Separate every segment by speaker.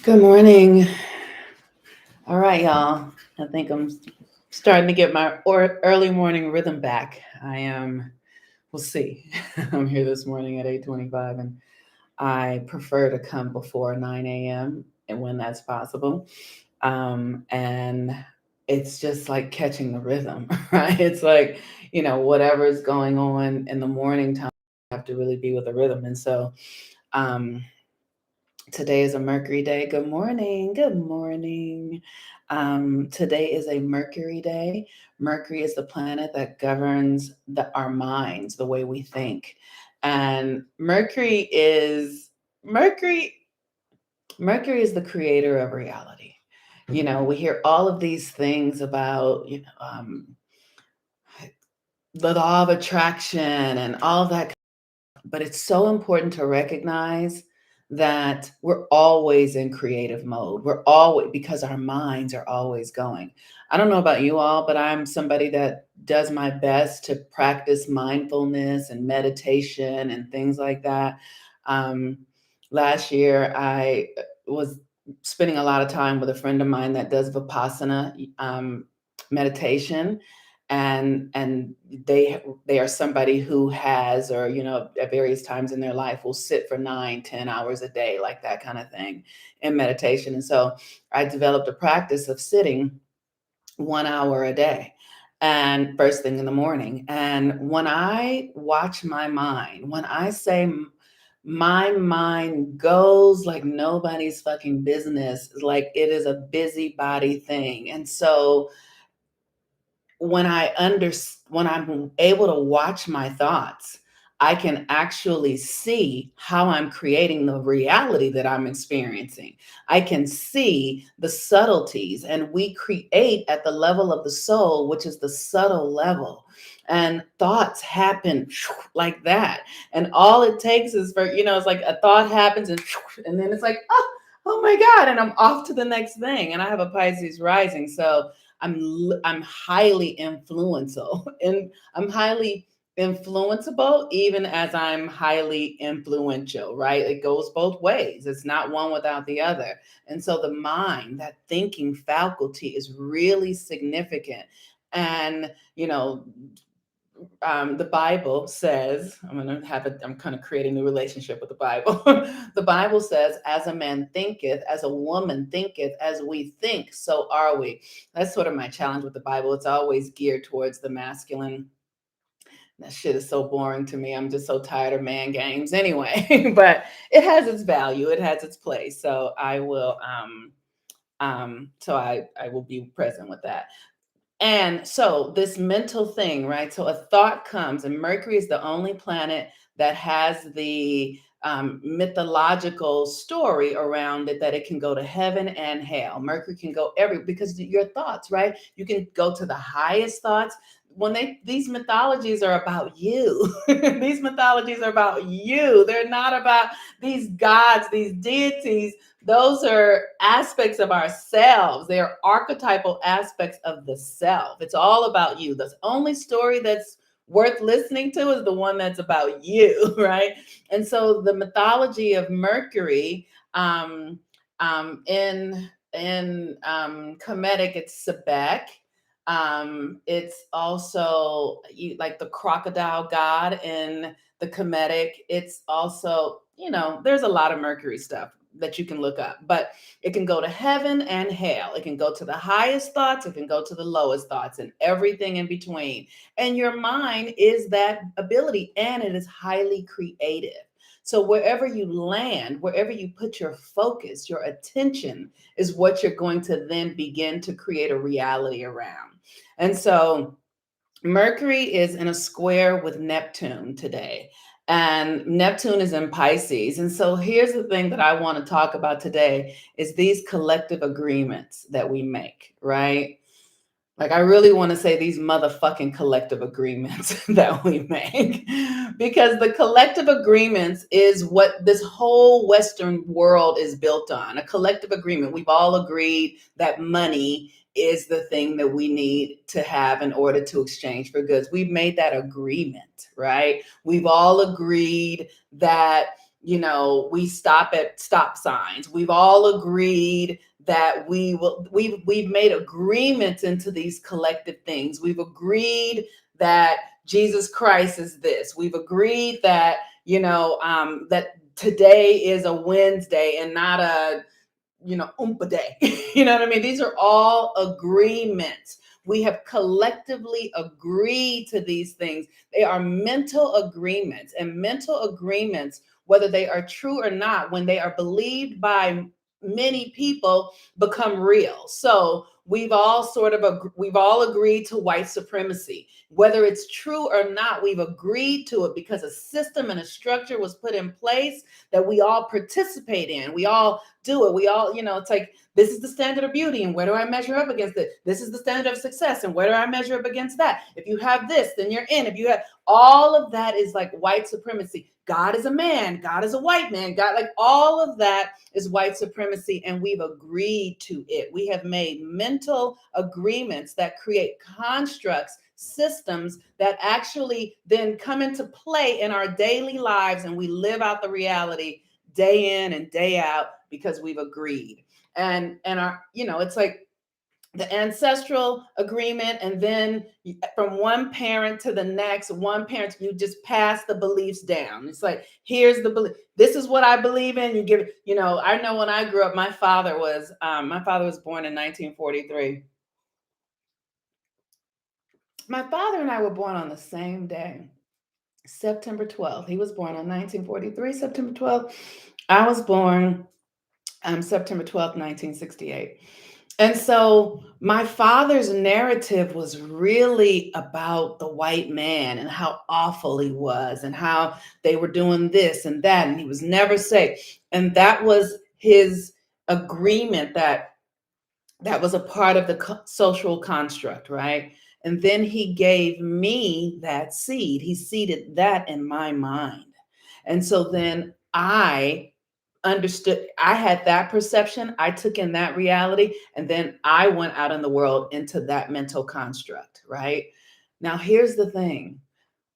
Speaker 1: Good morning. All right, y'all. I think I'm starting to get my early morning rhythm back. I am, we'll see. I'm here this morning at 8:25 and I prefer to come before 9 a.m. and when that's possible. And it's just like catching the rhythm, right? It's like, whatever's going on in the morning time, I have to really be with the rhythm. And so, um, today is a Mercury day. Good morning. Good morning. Today is a Mercury day. Mercury is the planet that governs our minds, the way we think. And Mercury. Mercury is the creator of reality. We hear all of these things about the law of attraction and all of that, but it's so important to recognize that we're always in creative mode. We're always, because our minds are always going. I don't know about you all, but I'm somebody that does my best to practice mindfulness and meditation and things like that. Um, Last year, I was spending a lot of time with a friend of mine that does Vipassana meditation, and they are somebody who has, or at various times in their life will sit for 9-10 hours a day, like that kind of thing, in meditation. And so I developed a practice of sitting 1 hour a day and first thing in the morning. And when I watch my mind, when I say my mind goes like nobody's fucking business, like it is a busybody thing. And so when when I'm able to watch my thoughts, I can actually see how I'm creating the reality that I'm experiencing. I can see the subtleties, and we create at the level of the soul, which is the subtle level. And thoughts happen like that. And all it takes is for, it's like a thought happens and then it's like, oh my God. And I'm off to the next thing. And I have a Pisces rising. So I'm highly influential, and I'm highly influenceable even as I'm highly influential, right? It goes both ways. It's not one without the other. And so the mind, that thinking faculty, is really significant. And the Bible says, I'm kind of creating a relationship with the Bible. The Bible says, as a man thinketh, as a woman thinketh, as we think, so are we. That's sort of my challenge with the Bible. It's always geared towards the masculine. That shit is so boring to me. I'm just so tired of man games anyway. But it has its value. It has its place. So I will be present with that. And so this mental thing, right? So a thought comes, and Mercury is the only planet that has the mythological story around it, that it can go to heaven and hell. Mercury can go because your thoughts, right? You can go to the highest thoughts. These mythologies are about you. These mythologies are about you. They're not about these gods, these deities. Those are aspects of ourselves. They are archetypal aspects of the self. It's all about you. The only story that's worth listening to is the one that's about you, right? And so the mythology of Mercury, in Kemetic, it's Sebek. It's also like the crocodile god in the Kemetic. It's also, there's a lot of Mercury stuff that you can look up, but it can go to heaven and hell. It can go to the highest thoughts, it can go to the lowest thoughts, and everything in between. And your mind is that ability, and it is highly creative. So wherever you land, wherever you put your focus, your attention, is what you're going to then begin to create a reality around. And so Mercury is in a square with Neptune today, and Neptune is in Pisces. And so here's the thing that I want to talk about today is these collective agreements that we make, right? Like, I really want to say these motherfucking collective agreements that we make, because the collective agreements is what this whole Western world is built on. A collective agreement. We've all agreed that money is the thing that we need to have in order to exchange for goods. We've made that agreement, right? We've all agreed that we stop at stop signs. We've all agreed that we've made agreements into these collective things. We've agreed that Jesus Christ is this. We've agreed that, that today is a Wednesday and not a Oompa Day. You know what I mean? These are all agreements. We have collectively agreed to these things. They are mental agreements, and mental agreements, whether they are true or not, when they are believed by many people, become real. So we've all agreed to white supremacy. Whether it's true or not, we've agreed to it because a system and a structure was put in place that we all participate in. We all do it. We all, it's like, this is the standard of beauty, and where do I measure up against it? This is the standard of success, and where do I measure up against that? If you have this, then you're in. If you have all of that, is like white supremacy. God is a man, God is a white man, God, like all of that is white supremacy, and we've agreed to it. We have made mental agreements that create constructs, systems that actually then come into play in our daily lives, and we live out the reality day in and day out because we've agreed. And our, it's like the ancestral agreement, and then from one parent to the next, one parent, you just pass the beliefs down. It's like, here's the belief, this is what I believe in. You give it. I know when I grew up, my father was born in 1943. My father and I were born on the same day, September 12th. He was born on 1943, September 12th. I was born September 12th, 1968. And so my father's narrative was really about the white man and how awful he was and how they were doing this and that, and he was never safe. And that was his agreement, that was a part of the social construct, right? And then he gave me that seed. He seeded that in my mind. And so then I understood, I had that perception, I took in that reality, and then I went out in the world into that mental construct, right? Now, here's the thing.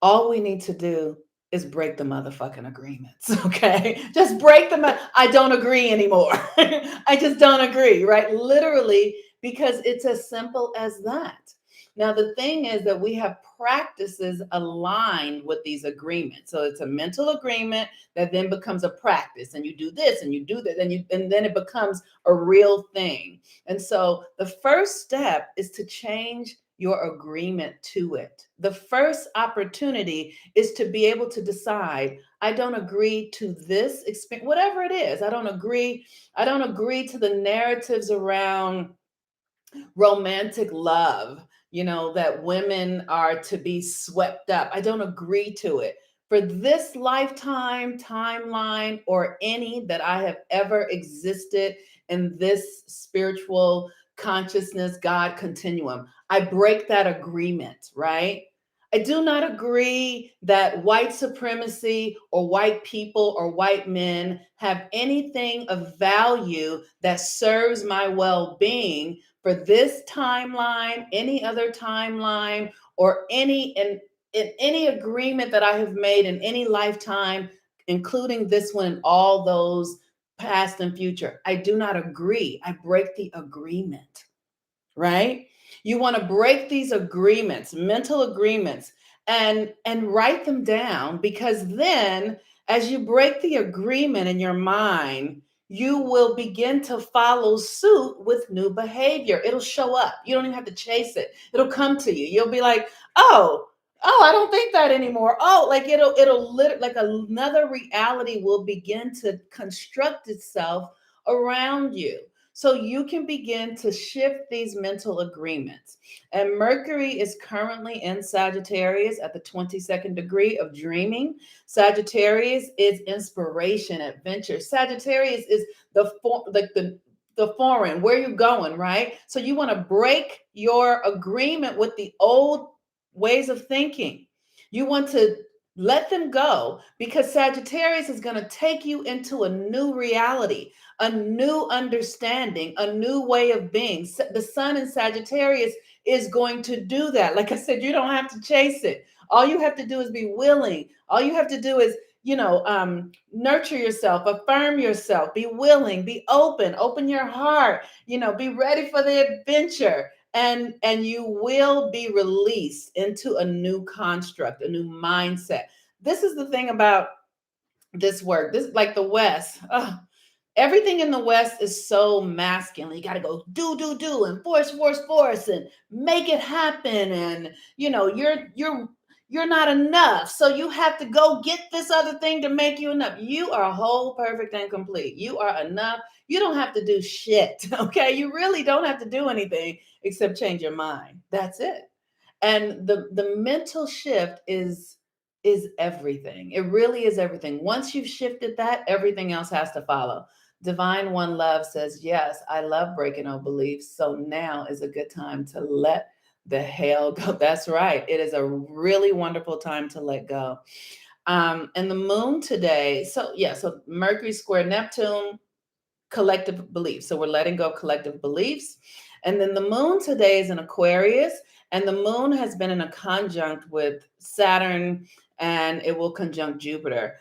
Speaker 1: All we need to do is break the motherfucking agreements, okay? Just break them. I don't agree anymore. I just don't agree, right? Literally, because it's as simple as that. Now, the thing is that we have practices aligned with these agreements. So it's a mental agreement that then becomes a practice, and you do this and you do that, and then it becomes a real thing. And so the first step is to change your agreement to it. The first opportunity is to be able to decide, I don't agree to this experience, whatever it is. I don't agree to the narratives around romantic love, that women are to be swept up. I don't agree to it. For this lifetime, timeline, or any that I have ever existed in this spiritual consciousness, God continuum, I break that agreement, right? I do not agree that white supremacy or white people or white men have anything of value that serves my well being for this timeline, any other timeline, or in any agreement that I have made in any lifetime, including this one and all those past and future. I do not agree. I break the agreement, right? You want to break these agreements, mental agreements, and write them down, because then as you break the agreement in your mind, you will begin to follow suit with new behavior. It'll show up. You don't even have to chase it. It'll come to you. You'll be like, oh, I don't think that anymore. Oh, like like another reality will begin to construct itself around you. So you can begin to shift these mental agreements. And Mercury is currently in Sagittarius at the 22nd degree of dreaming. Sagittarius is inspiration, adventure. Sagittarius is the foreign, where you going, right? So you want to break your agreement with the old ways of thinking. You want to let them go, because Sagittarius is going to take you into a new reality, a new understanding, a new way of being. The sun in Sagittarius is going to do that. Like I said, you don't have to chase it. All you have to do is be willing. All you have to do is, nurture yourself, affirm yourself, be willing, be open your heart, be ready for the adventure. And you will be released into a new construct, a new mindset. This is the thing about this work. This, like the West. Everything in the West is so masculine. You got to go do and force and make it happen. And you're not enough. So you have to go get this other thing to make you enough. You are whole, perfect, and complete. You are enough. You don't have to do shit. Okay. You really don't have to do anything except change your mind. That's it. And the mental shift is everything. It really is everything. Once you've shifted that, everything else has to follow. Divine One Love says, yes, I love breaking old beliefs. So now is a good time to let the hell go. That's right. It is a really wonderful time to let go. And the moon today, so yeah, so Mercury square Neptune, collective beliefs. So we're letting go of collective beliefs. And then the moon today is in Aquarius, and the moon has been in a conjunct with Saturn, and it will conjunct Jupiter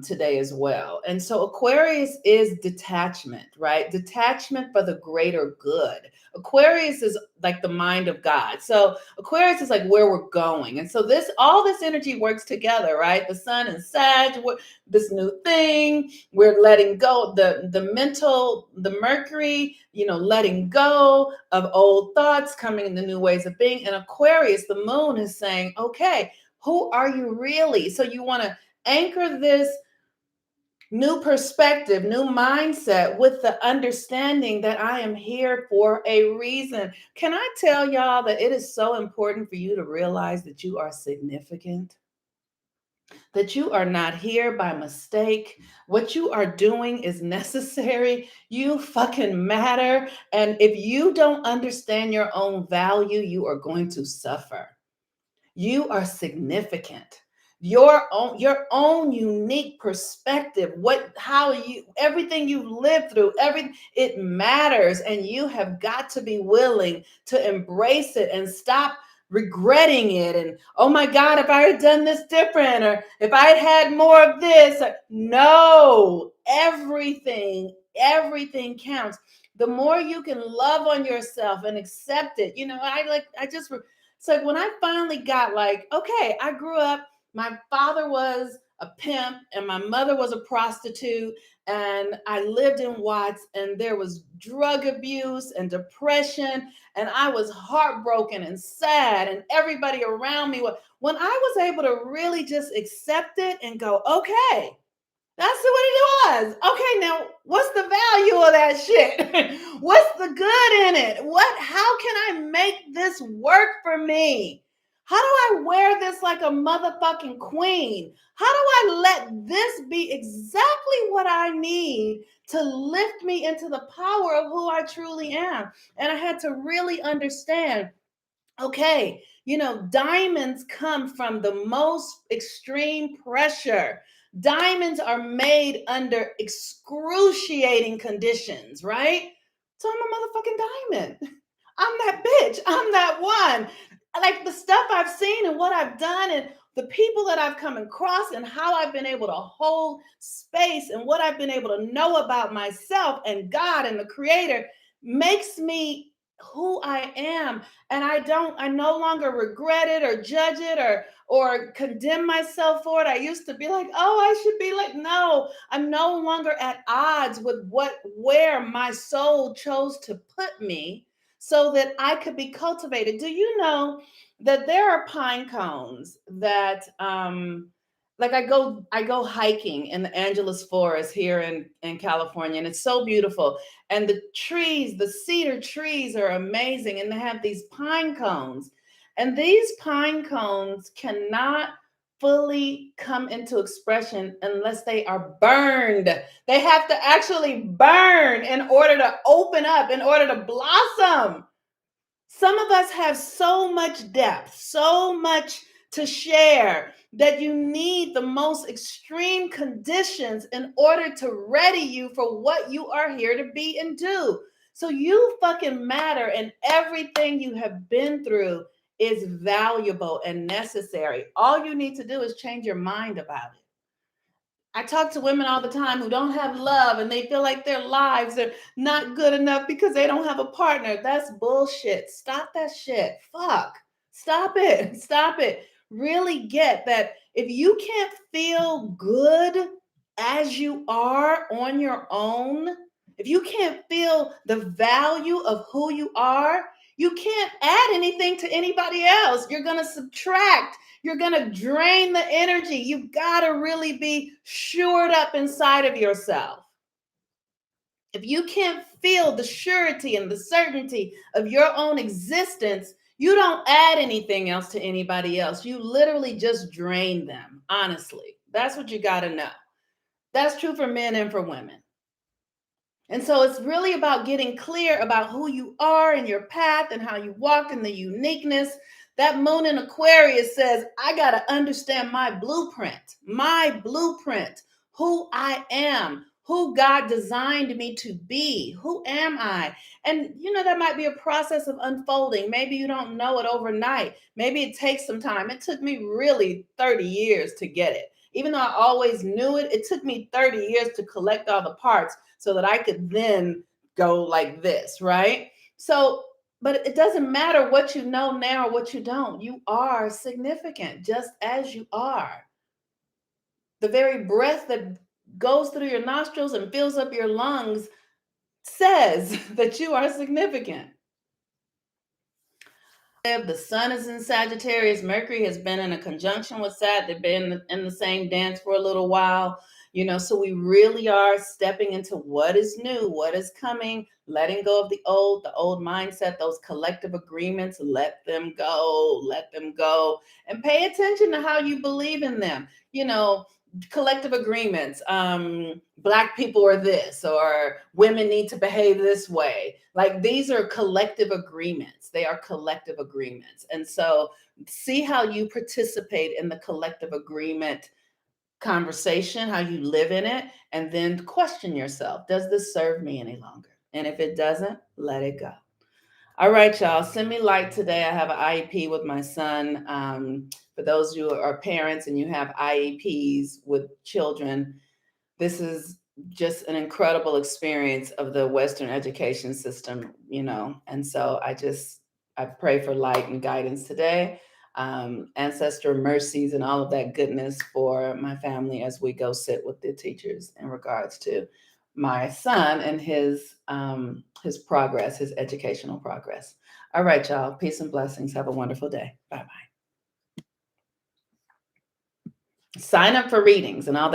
Speaker 1: today as well. And so Aquarius is detachment, right? Detachment for the greater good. Aquarius is like the mind of God. So Aquarius is like where we're going. And so all this energy works together, right? The sun and Sag, this new thing, we're letting go the Mercury, letting go of old thoughts, coming into new ways of being. And Aquarius, the moon is saying, okay, who are you really? So you want to anchor this new perspective, new mindset with the understanding that I am here for a reason. Can I tell y'all that it is so important for you to realize that you are significant? That you are not here by mistake. What you are doing is necessary. You fucking matter. And if you don't understand your own value, you are going to suffer. You are significant. Your own unique perspective, everything you've lived through, it matters. And you have got to be willing to embrace it and stop regretting it. And oh my God, if I had done this different, or if I had more of this. No, everything counts. The more you can love on yourself and accept it. It's like when I finally got like, okay, I grew up, my father was a pimp and my mother was a prostitute, and I lived in Watts, and there was drug abuse and depression, and I was heartbroken and sad, and everybody around me was. When I was able to really just accept it and go, okay, that's what it was. Okay, now what's the value of that shit? What's the good in it? How can I make this work for me? How do I wear this like a motherfucking queen? How do I let this be exactly what I need to lift me into the power of who I truly am? And I had to really understand, okay, diamonds come from the most extreme pressure. Diamonds are made under excruciating conditions, right? So I'm a motherfucking diamond. I'm that bitch. I'm that one. Like the stuff I've seen and what I've done and the people that I've come across and how I've been able to hold space and what I've been able to know about myself and God and the creator makes me who I am. And I no longer regret it or judge it or condemn myself for it. I used to be like, oh, I should be like, no, I'm no longer at odds with where my soul chose to put me so that I could be cultivated. Do you know that there are pine cones that like I go hiking in the Angeles Forest here in California, and it's so beautiful. And the trees, the cedar trees are amazing, and they have these pine cones. And these pine cones cannot fully come into expression unless they are burned. They have to actually burn in order to open up, in order to blossom. Some of us have so much depth, so much to share, that you need the most extreme conditions in order to ready you for what you are here to be and do. So you fucking matter, and everything you have been through is valuable and necessary. All you need to do is change your mind about it. I talk to women all the time who don't have love and they feel like their lives are not good enough because they don't have a partner. That's bullshit. Stop that shit. Fuck. Stop it. Stop it. Really get that if you can't feel good as you are on your own, if you can't feel the value of who you are, you can't add anything to anybody else. You're going to subtract. You're going to drain the energy. You've got to really be shored up inside of yourself. If you can't feel the surety and the certainty of your own existence, you don't add anything else to anybody else. You literally just drain them, honestly. That's what you got to know. That's true for men and for women. And so it's really about getting clear about who you are and your path and how you walk in the uniqueness. That moon in Aquarius says, I got to understand my blueprint, who I am, who God designed me to be. Who am I? And, that might be a process of unfolding. Maybe you don't know it overnight. Maybe it takes some time. It took me really 30 years to get it. Even though I always knew it, it took me 30 years to collect all the parts so that I could then go like this, right? So, but it doesn't matter what you know now or what you don't. You are significant just as you are. The very breath that goes through your nostrils and fills up your lungs says that you are significant. The sun is in Sagittarius. Mercury has been in a conjunction with Sag. They've been in the same dance for a little while. So we really are stepping into what is new, what is coming, letting go of the old mindset, those collective agreements. Let them go, and pay attention to how you believe in them. Collective agreements. Black people are this, or women need to behave this way. Like, these are collective agreements. They are collective agreements. And so see how you participate in the collective agreement conversation, how you live in it, and then question yourself, does this serve me any longer? And if it doesn't, let it go. All right, y'all, send me light today. I have an IEP with my son. For those of you who are parents and you have IEPs with children, this is just an incredible experience of the Western education system, and so I pray for light and guidance today, ancestor mercies and all of that goodness for my family as we go sit with the teachers in regards to my son and his progress, his educational progress. All right, y'all, peace and blessings. Have a wonderful day. Bye-bye. Sign up for readings and all that